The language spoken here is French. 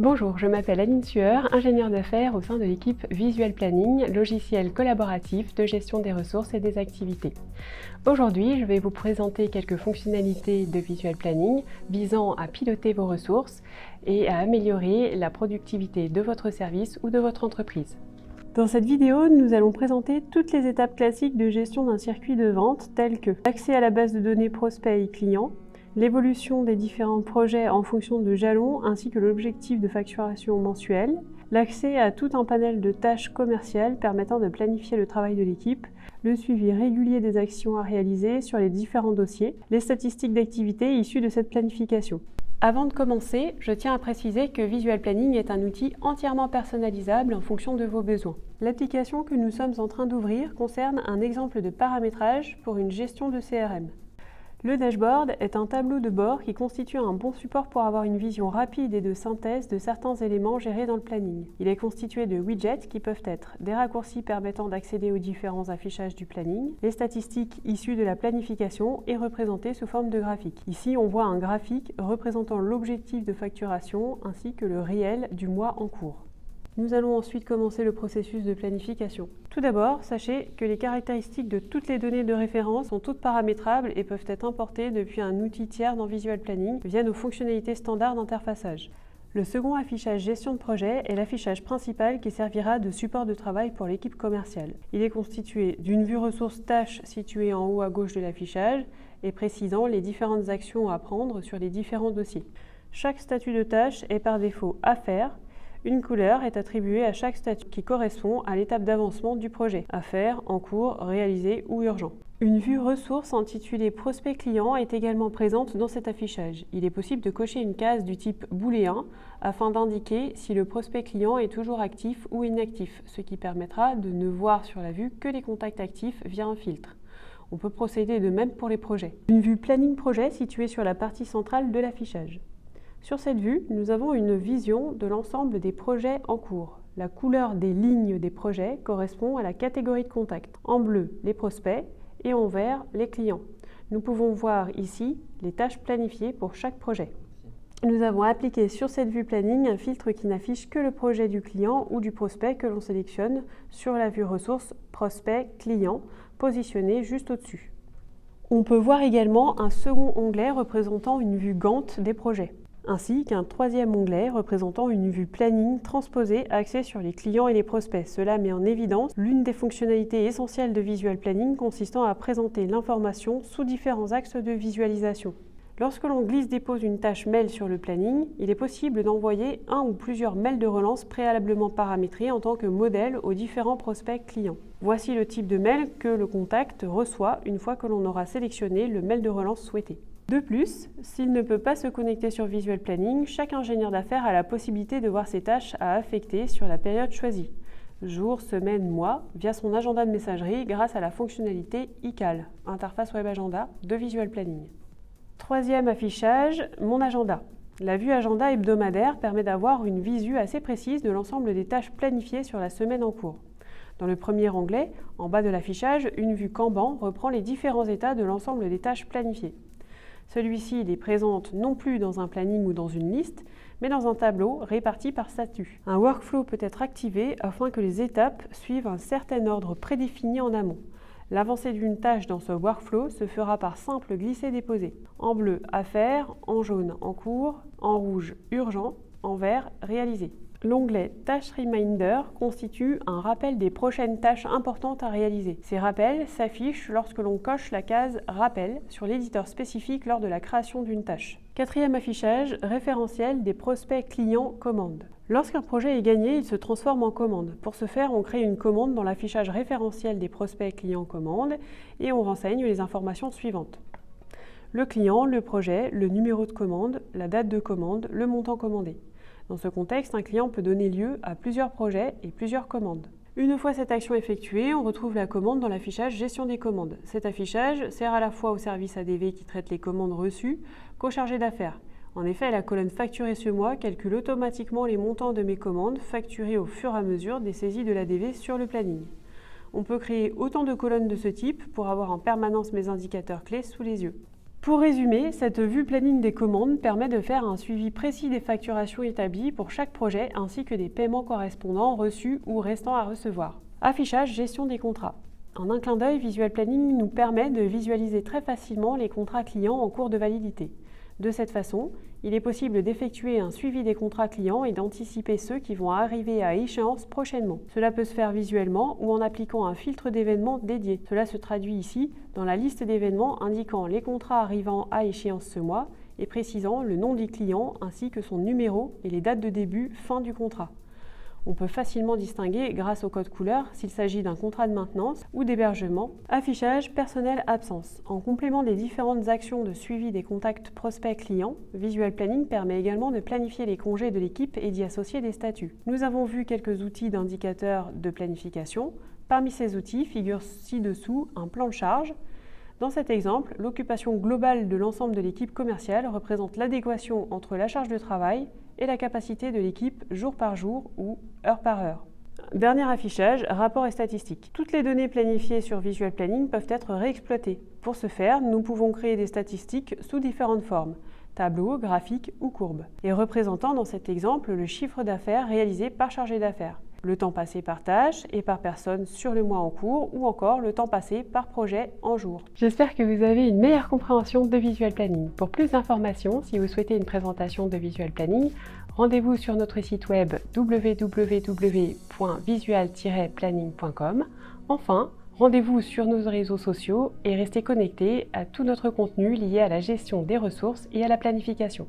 Bonjour, je m'appelle Aline Sueur, ingénieure d'affaires au sein de l'équipe Visual Planning, logiciel collaboratif de gestion des ressources et des activités. Aujourd'hui, je vais vous présenter quelques fonctionnalités de Visual Planning visant à piloter vos ressources et à améliorer la productivité de votre service ou de votre entreprise. Dans cette vidéo, nous allons présenter toutes les étapes classiques de gestion d'un circuit de vente telles que l'accès à la base de données prospects et clients, l'évolution des différents projets en fonction de jalons ainsi que l'objectif de facturation mensuelle, l'accès à tout un panel de tâches commerciales permettant de planifier le travail de l'équipe, le suivi régulier des actions à réaliser sur les différents dossiers, les statistiques d'activité issues de cette planification. Avant de commencer, je tiens à préciser que Visual Planning est un outil entièrement personnalisable en fonction de vos besoins. L'application que nous sommes en train d'ouvrir concerne un exemple de paramétrage pour une gestion de CRM. Le dashboard est un tableau de bord qui constitue un bon support pour avoir une vision rapide et de synthèse de certains éléments gérés dans le planning. Il est constitué de widgets qui peuvent être des raccourcis permettant d'accéder aux différents affichages du planning, les statistiques issues de la planification et représentées sous forme de graphique. Ici, on voit un graphique représentant l'objectif de facturation ainsi que le réel du mois en cours. Nous allons ensuite commencer le processus de planification. Tout d'abord, sachez que les caractéristiques de toutes les données de référence sont toutes paramétrables et peuvent être importées depuis un outil tiers dans Visual Planning via nos fonctionnalités standards d'interfaçage. Le second affichage gestion de projet est l'affichage principal qui servira de support de travail pour l'équipe commerciale. Il est constitué d'une vue ressources tâches située en haut à gauche de l'affichage et précisant les différentes actions à prendre sur les différents dossiers. Chaque statut de tâche est par défaut à faire. Une couleur est attribuée à chaque statut qui correspond à l'étape d'avancement du projet, à faire, en cours, réalisé ou urgent. Une vue ressources intitulée Prospect client est également présente dans cet affichage. Il est possible de cocher une case du type booléen afin d'indiquer si le prospect client est toujours actif ou inactif, ce qui permettra de ne voir sur la vue que les contacts actifs via un filtre. On peut procéder de même pour les projets. Une vue planning projet située sur la partie centrale de l'affichage. Sur cette vue, nous avons une vision de l'ensemble des projets en cours. La couleur des lignes des projets correspond à la catégorie de contact. En bleu, les prospects et en vert, les clients. Nous pouvons voir ici les tâches planifiées pour chaque projet. Nous avons appliqué sur cette vue planning un filtre qui n'affiche que le projet du client ou du prospect que l'on sélectionne sur la vue ressources prospect client positionné juste au-dessus. On peut voir également un second onglet représentant une vue Gantt des projets, ainsi qu'un troisième onglet représentant une vue planning transposée axée sur les clients et les prospects. Cela met en évidence l'une des fonctionnalités essentielles de Visual Planning consistant à présenter l'information sous différents axes de visualisation. Lorsque l'on glisse-dépose une tâche mail sur le planning, il est possible d'envoyer un ou plusieurs mails de relance préalablement paramétrés en tant que modèle aux différents prospects clients. Voici le type de mail que le contact reçoit une fois que l'on aura sélectionné le mail de relance souhaité. De plus, s'il ne peut pas se connecter sur Visual Planning, chaque ingénieur d'affaires a la possibilité de voir ses tâches à affecter sur la période choisie, jour, semaine, mois, via son agenda de messagerie grâce à la fonctionnalité ICAL, Interface Web Agenda de Visual Planning. Troisième affichage, mon agenda. La vue agenda hebdomadaire permet d'avoir une visu assez précise de l'ensemble des tâches planifiées sur la semaine en cours. Dans le premier onglet, en bas de l'affichage, une vue Kanban reprend les différents états de l'ensemble des tâches planifiées. Celui-ci les présente non plus dans un planning ou dans une liste, mais dans un tableau réparti par statut. Un workflow peut être activé afin que les étapes suivent un certain ordre prédéfini en amont. L'avancée d'une tâche dans ce workflow se fera par simple glisser-déposer. En bleu, à faire, en jaune, en cours, en rouge, urgent, en vert, réalisé. L'onglet Tâches Reminder constitue un rappel des prochaines tâches importantes à réaliser. Ces rappels s'affichent lorsque l'on coche la case Rappel sur l'éditeur spécifique lors de la création d'une tâche. Quatrième affichage, référentiel des prospects clients commandes. Lorsqu'un projet est gagné, il se transforme en commande. Pour ce faire, on crée une commande dans l'affichage référentiel des prospects clients commandes et on renseigne les informations suivantes. Le client, le projet, le numéro de commande, la date de commande, le montant commandé. Dans ce contexte, un client peut donner lieu à plusieurs projets et plusieurs commandes. Une fois cette action effectuée, on retrouve la commande dans l'affichage Gestion des commandes. Cet affichage sert à la fois au service ADV qui traite les commandes reçues qu'au chargé d'affaires. En effet, la colonne Facturé ce mois calcule automatiquement les montants de mes commandes facturées au fur et à mesure des saisies de l'ADV sur le planning. On peut créer autant de colonnes de ce type pour avoir en permanence mes indicateurs clés sous les yeux. Pour résumer, cette vue planning des commandes permet de faire un suivi précis des facturations établies pour chaque projet ainsi que des paiements correspondants reçus ou restant à recevoir. Affichage, gestion des contrats. En un clin d'œil, Visual Planning nous permet de visualiser très facilement les contrats clients en cours de validité. De cette façon, il est possible d'effectuer un suivi des contrats clients et d'anticiper ceux qui vont arriver à échéance prochainement. Cela peut se faire visuellement ou en appliquant un filtre d'événements dédié. Cela se traduit ici dans la liste d'événements indiquant les contrats arrivant à échéance ce mois et précisant le nom du client ainsi que son numéro et les dates de début, fin du contrat. On peut facilement distinguer, grâce au code couleur, s'il s'agit d'un contrat de maintenance ou d'hébergement. Affichage, personnel, absence. En complément des différentes actions de suivi des contacts prospects clients, Visual Planning permet également de planifier les congés de l'équipe et d'y associer des statuts. Nous avons vu quelques outils d'indicateurs de planification. Parmi ces outils figure ci-dessous un plan de charge. Dans cet exemple, l'occupation globale de l'ensemble de l'équipe commerciale représente l'adéquation entre la charge de travail et la capacité de l'équipe jour par jour ou heure par heure. Dernier affichage, rapport et statistiques. Toutes les données planifiées sur Visual Planning peuvent être réexploitées. Pour ce faire, nous pouvons créer des statistiques sous différentes formes, tableaux, graphiques ou courbes, et représentant dans cet exemple le chiffre d'affaires réalisé par chargé d'affaires, le temps passé par tâche et par personne sur le mois en cours ou encore le temps passé par projet en jour. J'espère que vous avez une meilleure compréhension de Visual Planning. Pour plus d'informations, si vous souhaitez une présentation de Visual Planning, rendez-vous sur notre site web www.visual-planning.com. Enfin, rendez-vous sur nos réseaux sociaux et restez connectés à tout notre contenu lié à la gestion des ressources et à la planification.